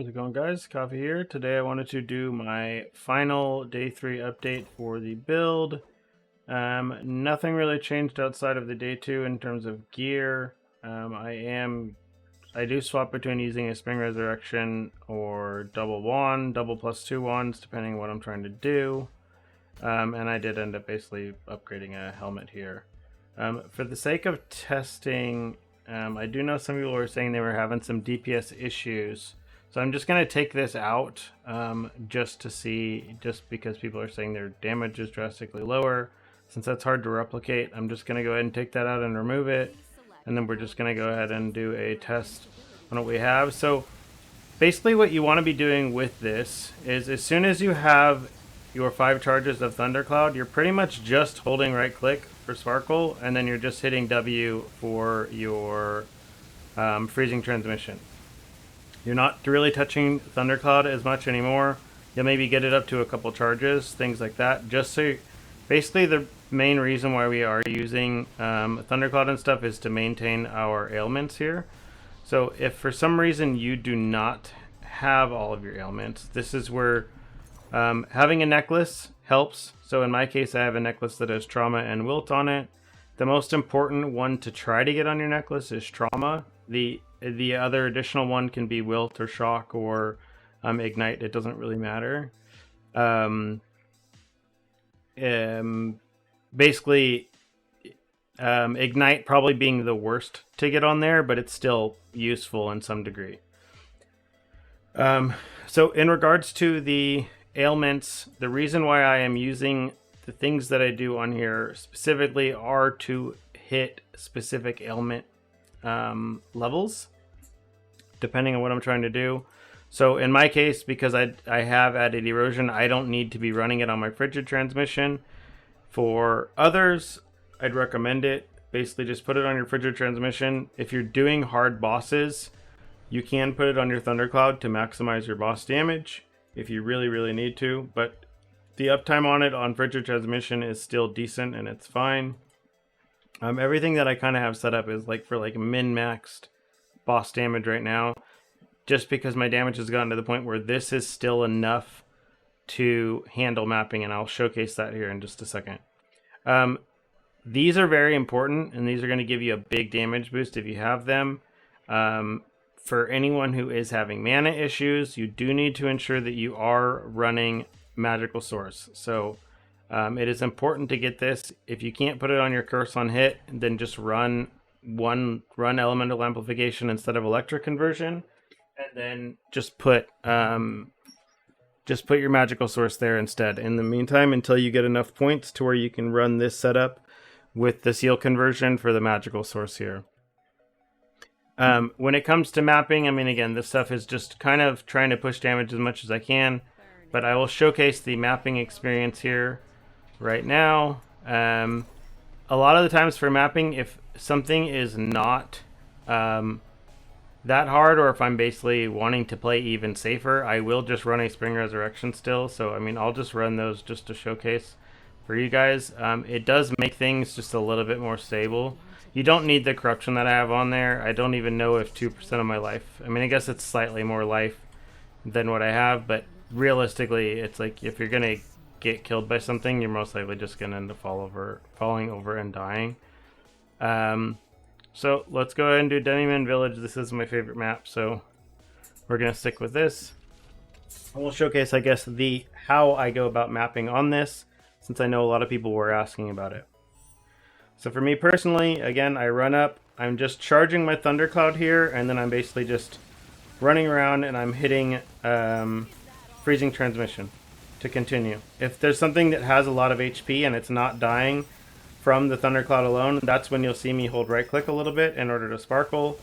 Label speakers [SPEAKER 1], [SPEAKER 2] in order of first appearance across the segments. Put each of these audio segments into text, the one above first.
[SPEAKER 1] How's it going, guys? Coffee here. Today I wanted to do my final day 3 update for the build. Nothing really changed outside of the day 2 in terms of gear. I do swap between using a Spring Resurrection or double wand, double +2 wands, depending on what I'm trying to do. And I did end up basically upgrading a helmet here. For the sake of testing, I do know some people were saying they were having some DPS issues. So I'm just going to take this out just to see, just because people are saying their damage is drastically lower. Since that's hard to replicate, I'm just going to go ahead and take that out and remove it. And then we're just going to go ahead and do a test on what we have. So basically what you want to be doing with this is as soon as you have your 5 charges of Thundercloud, you're pretty much just holding right click for Sparkle, and then you're just hitting W for your freezing transmission. You're not really touching Thundercloud as much anymore. You'll maybe get it up to a couple charges, things like that. Just so, basically the main reason why we are using Thundercloud and stuff is to maintain our ailments here. So if for some reason you do not have all of your ailments, this is where having a necklace helps. So in my case, I have a necklace that has Trauma and Wilt on it. The most important one to try to get on your necklace is Trauma. The other additional one can be Wilt or Shock or Ignite. It doesn't really matter. Basically, Ignite probably being the worst to get on there, but it's still useful in some degree. So in regards to the ailments, the reason why I am using the things that I do on here specifically are to hit specific ailment levels, depending on what I'm trying to do. So in my case, because I have added erosion, I don't need to be running it on my frigid transmission. For others, I'd recommend it. Basically just put it on your frigid transmission. If you're doing hard bosses, you can put it on your Thundercloud to maximize your boss damage if you really need to, but the uptime on it on frigid transmission is still decent and it's fine. Everything that I kind of have set up is like for like min-maxed boss damage right now, just because my damage has gotten to the point where this is still enough to handle mapping, and I'll showcase that here in just a second. These are very important, and these are going to give you a big damage boost if you have them. For anyone who is having mana issues, you do need to ensure that you are running Magical Source. So it is important to get this. If you can't put it on your curse on hit, then just run elemental amplification instead of electric conversion, and then just put your Magical Source there instead. In the meantime, until you get enough points to where you can run this setup with the seal conversion for the Magical Source here. When it comes to mapping, I mean, again, this stuff is just kind of trying to push damage as much as I can, but I will showcase the mapping experience here right now. A lot of the times for mapping, if something is not that hard, or if I'm basically wanting to play even safer, I will just run a Spring Resurrection still. So, I mean, I'll just run those just to showcase for you guys. It does make things just a little bit more stable. You don't need the corruption that I have on there. I don't even know if 2% of my life, I mean, I guess it's slightly more life than what I have, but realistically, it's like if you're going to get killed by something, you're most likely just going to end up falling over and dying. So let's go ahead and do Demiman Village. This is my favorite map, so we're going to stick with this. And we'll showcase, I guess, how I go about mapping on this, since I know a lot of people were asking about it. So for me personally, again, I run up, I'm just charging my Thundercloud here, and then I'm basically just running around and I'm hitting freezing transmission to continue. If there's something that has a lot of HP and it's not dying from the Thundercloud alone, that's when you'll see me hold right click a little bit in order to sparkle.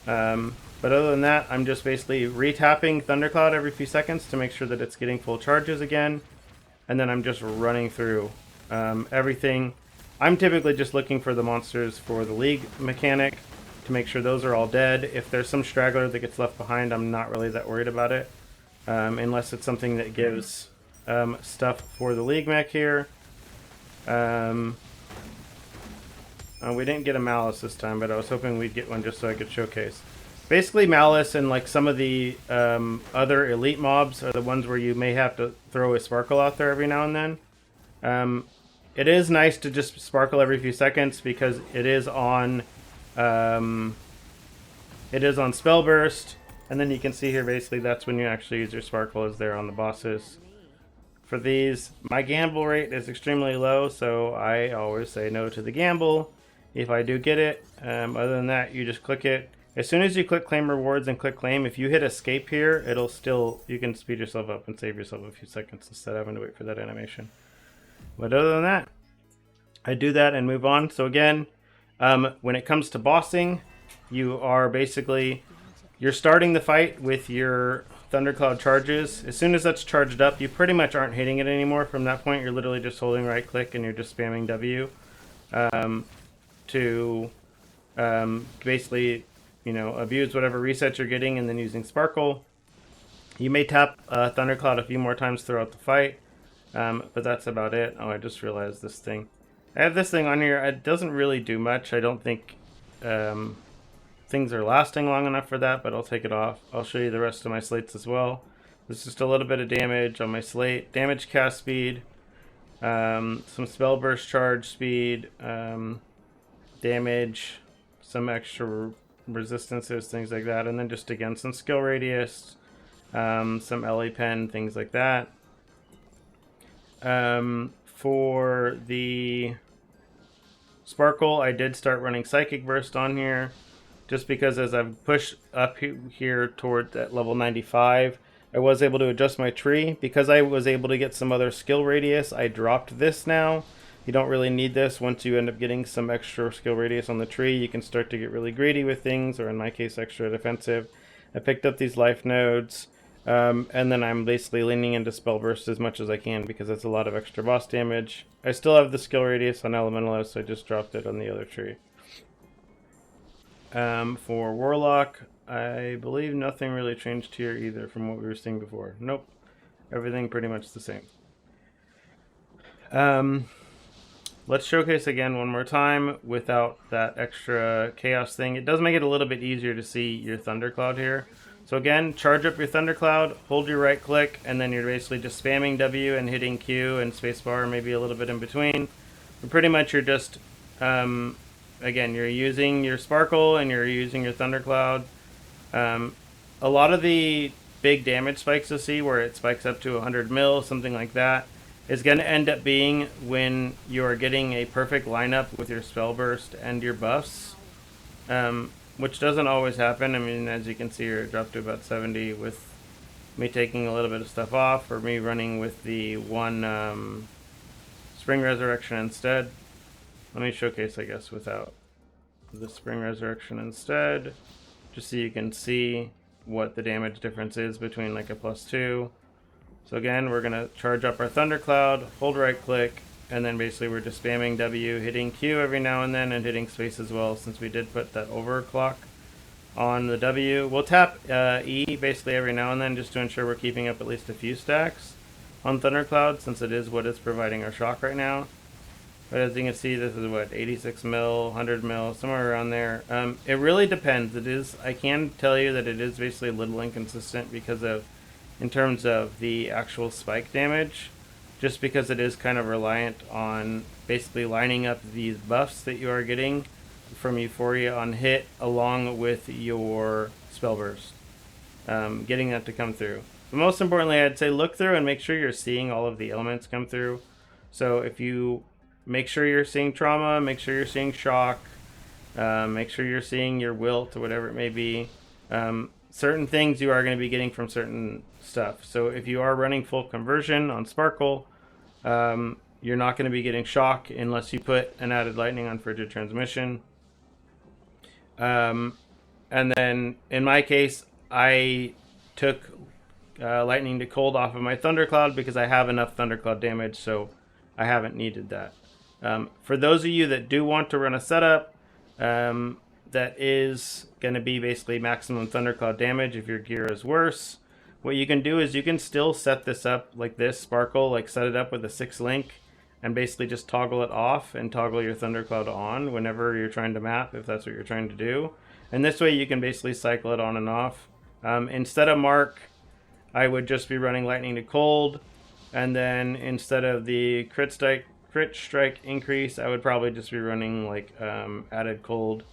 [SPEAKER 1] But other than that, I'm just basically re-tapping Thundercloud every few seconds to make sure that it's getting full charges again. And then I'm just running through everything. I'm typically just looking for the monsters for the League mechanic to make sure those are all dead. If there's some straggler that gets left behind, I'm not really that worried about it. Unless it's something that gives stuff for the League mech here. We didn't get a Malice this time, but I was hoping we'd get one just so I could showcase. Basically, Malice and like some of the other elite mobs are the ones where you may have to throw a sparkle out there every now and then. It is nice to just sparkle every few seconds because it is on spell burst, and then you can see here basically that's when you actually use your sparkle, is there on the bosses. For these, my gamble rate is extremely low, so I always say no to the gamble if I do get it. Other than that, you just click it. As soon as you click claim rewards and click claim, if you hit escape here, you can speed yourself up and save yourself a few seconds instead of having to wait for that animation. But other than that, I do that and move on. So again, when it comes to bossing, you're starting the fight with your Thundercloud charges. As soon as that's charged up, you pretty much aren't hitting it anymore. From that point, you're literally just holding right click and you're just spamming W to basically, abuse whatever resets you're getting, and then using Sparkle. You may tap Thundercloud a few more times throughout the fight, but that's about it. Oh, I just realized this thing. I have this thing on here. It doesn't really do much. I don't think things are lasting long enough for that, but I'll take it off. I'll show you the rest of my slates as well. There's just a little bit of damage on my slate. Damage cast speed, some spell burst charge speed, damage, some extra resistances, things like that, and then just again some skill radius, some LA pen, things like that. For the sparkle, I did start running Psychic Burst on here, just because as I've pushed up here toward that level 95, I was able to adjust my tree. Because I was able to get some other skill radius, I dropped this now. You don't really need this. Once you end up getting some extra skill radius on the tree, you can start to get really greedy with things, or in my case, extra defensive. I picked up these life nodes, and then I'm basically leaning into Spell Burst as much as I can because it's a lot of extra boss damage. I still have the skill radius on Elementalist, so I just dropped it on the other tree. For Warlock, I believe nothing really changed here either from what we were seeing before. Nope. Everything pretty much the same. Let's showcase again one more time without that extra chaos thing. It does make it a little bit easier to see your Thundercloud here. So again, charge up your Thundercloud, hold your right click, and then you're basically just spamming W and hitting Q and spacebar, maybe a little bit in between. But pretty much you're just, again, you're using your Sparkle and you're using your Thundercloud. A lot of the big damage spikes you'll see where it spikes up to 100 mil, something like that, is going to end up being when you're getting a perfect lineup with your spell burst and your buffs, which doesn't always happen. I mean, as you can see here, it dropped to about 70 with me taking a little bit of stuff off, or me running with the one Spring Resurrection instead. Let me showcase, I guess, without the Spring Resurrection instead, just so you can see what the damage difference is between like a +2. So again, we're going to charge up our Thundercloud, hold right click, and then basically we're just spamming W, hitting Q every now and then, and hitting space as well, since we did put that overclock on the W. We'll tap E basically every now and then just to ensure we're keeping up at least a few stacks on Thundercloud, since it is what is providing our shock right now. But as you can see, this is what, 86 mil, 100 mil, somewhere around there. It really depends. I can tell you that it is basically a little inconsistent because of, in terms of the actual spike damage, just because it is kind of reliant on basically lining up these buffs that you are getting from Euphoria on hit along with your spell burst, getting that to come through. But most importantly, I'd say look through and make sure you're seeing all of the elements come through. So if you make sure you're seeing trauma, make sure you're seeing shock, make sure you're seeing your wilt or whatever it may be. Certain things you are going to be getting from certain stuff. So if you are running full conversion on Sparkle, you're not going to be getting shock unless you put an added lightning on frigid transmission. And then in my case, I took lightning to cold off of my Thundercloud because I have enough Thundercloud damage, so I haven't needed that. For those of you that do want to run a setup that is going to be basically maximum Thundercloud damage if your gear is worse, what you can do is you can still set this up like this, Sparkle, like set it up with a 6 link and basically just toggle it off and toggle your Thundercloud on whenever you're trying to map, if that's what you're trying to do. And this way you can basically cycle it on and off. Instead of Mark, I would just be running Lightning to Cold, and then instead of the crit strike increase, I would probably just be running like added Cold.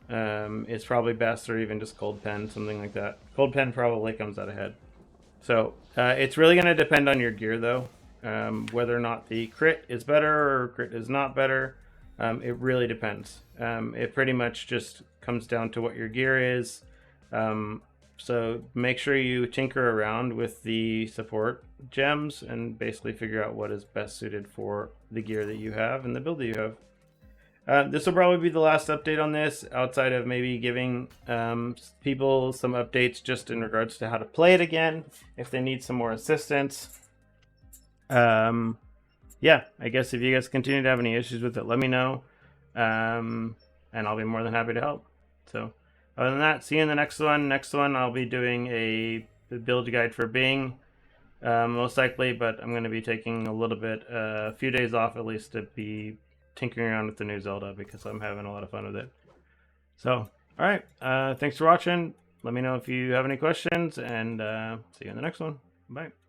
[SPEAKER 1] It's probably best, or even just Cold Pen, something like that. Cold Pen probably comes out ahead. So it's really going to depend on your gear, though, whether or not the crit is better or crit is not better. It really depends. It pretty much just comes down to what your gear is. So make sure you tinker around with the support gems and basically figure out what is best suited for the gear that you have and the build that you have. This will probably be the last update on this, outside of maybe giving people some updates just in regards to how to play it again, if they need some more assistance. Yeah, I guess if you guys continue to have any issues with it, let me know, and I'll be more than happy to help. So other than that, see you in the next one. Next one, I'll be doing a build guide for Bing, most likely, but I'm going to be taking a few days off at least to be tinkering around with the new Zelda, because I'm having a lot of fun with it. So, alright, thanks for watching. Let me know if you have any questions, and see you in the next one. Bye.